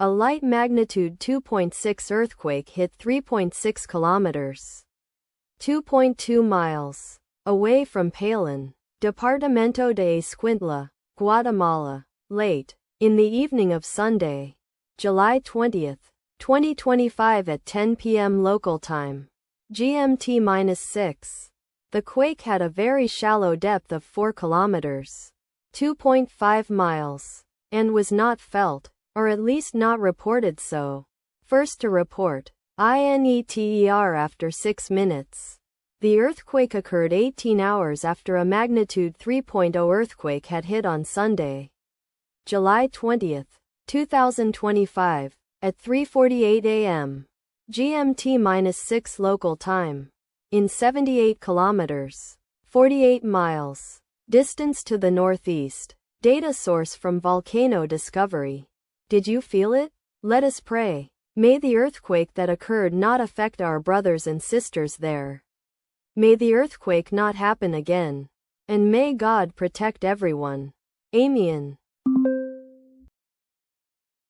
A light magnitude 2.6 earthquake hit 3.6 kilometers, 2.2 miles, away from Palin, Departamento de Escuintla, Guatemala, late in the evening of Sunday, July 20, 2025 at 10 p.m. local time, GMT-6. The quake had a very shallow depth of 4 kilometers, 2.5 miles, and was not felt, or at least not reported so. First to report, INETER after 6 minutes. The earthquake occurred 18 hours after a magnitude 3.0 earthquake had hit on Sunday, July 20, 2025, at 3:48 a.m. GMT-6 local time, in 78 kilometers, 48 miles, distance to the northeast. Data source from Volcano Discovery. Did you feel it? Let us pray. May the earthquake that occurred not affect our brothers and sisters there. May the earthquake not happen again. And may God protect everyone. Amen.